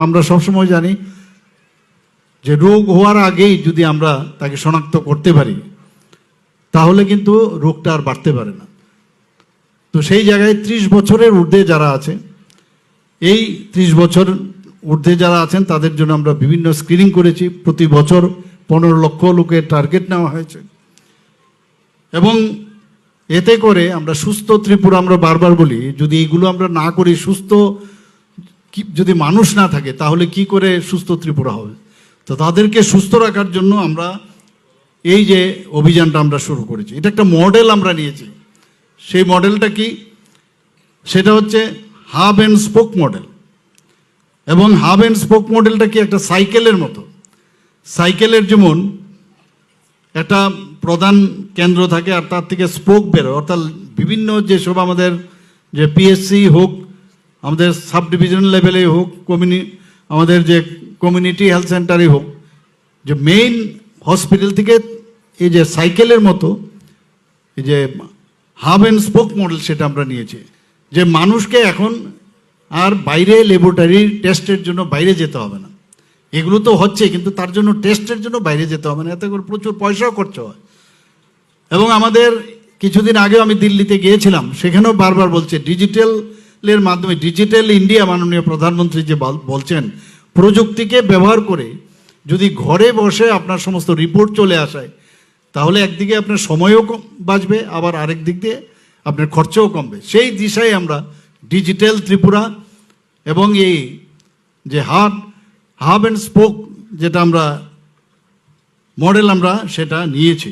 আমরা সবসময় জানি যে রোগ হওয়ার আগেই যদি আমরা তাকে শনাক্ত করতে পারি তাহলে কিন্তু রোগটা আর বাড়তে পারে না। তো সেই জায়গায় 30 বছরের ঊর্ধ্বে যারা আছে, এই 30 বছর ঊর্ধ্বে যারা আছেন তাদের জন্য আমরা বিভিন্ন স্ক্রিনিং করেছি। প্রতি বছর 15 লক্ষ লোকের টার্গেট নেওয়া হয়েছে এবং এতে করে আমরা সুস্থ ত্রিপুরা, আমরা বারবার বলি যদি এইগুলো আমরা না করি, সুস্থ যদি মানুষ না থাকে তাহলে কি করে সুস্থ ত্রিপুরা হবে? তো তাদেরকে সুস্থ রাখার জন্য আমরা এই যে অভিযানটা আমরা শুরু করেছি, এটা একটা মডেল আমরা নিয়েছি। সেই মডেলটা কি? সেটা হচ্ছে হাব অ্যান্ড স্পোক মডেল। এবং হাব অ্যান্ড স্পোক মডেলটা কি? একটা সাইকেলের মতো। সাইকেলের যেমন একটা প্রধান কেন্দ্র থাকে আর তার থেকে স্পোক বেরোয়, অর্থাৎ বিভিন্ন যেসব আমাদের যে পিএসসি হোক, আমাদের সাব ডিভিশন লেভেলেই হোক, আমাদের যে কমিউনিটি হেলথ সেন্টারই হোক, যে মেইন হসপিটাল থেকে এই যে সাইকেলের মতো এই যে হাব অ্যান্ড স্পোক মডেল সেটা আমরা নিয়েছি। যে মানুষকে এখন আর বাইরে ল্যাবরেটরি টেস্টের জন্য বাইরে যেতে হবে না। এগুলো তো হচ্ছে, কিন্তু তার জন্য টেস্টের জন্য বাইরে যেতে হবে না, এতে করে প্রচুর পয়সাও খরচ হয়। এবং আমাদের কিছুদিন আগেও আমি দিল্লিতে গিয়েছিলাম, সেখানেও বারবার বলছে ডিজিটালের মাধ্যমে, ডিজিটাল ইন্ডিয়া মাননীয় প্রধানমন্ত্রী যে বলছেন, প্রযুক্তিকে ব্যবহার করে যদি ঘরে বসে আপনার সমস্ত রিপোর্ট চলে আসায় তাহলে একদিকে আপনার সময়ও বাঁচবে, আবার আরেক দিক দিয়ে আপনার খরচাও কমবে। সেই দিশায় আমরা ডিজিটাল ত্রিপুরা এবং এই যে হাব অ্যান্ড স্পোক যেটা আমরা মডেল আমরা সেটা নিয়েছি।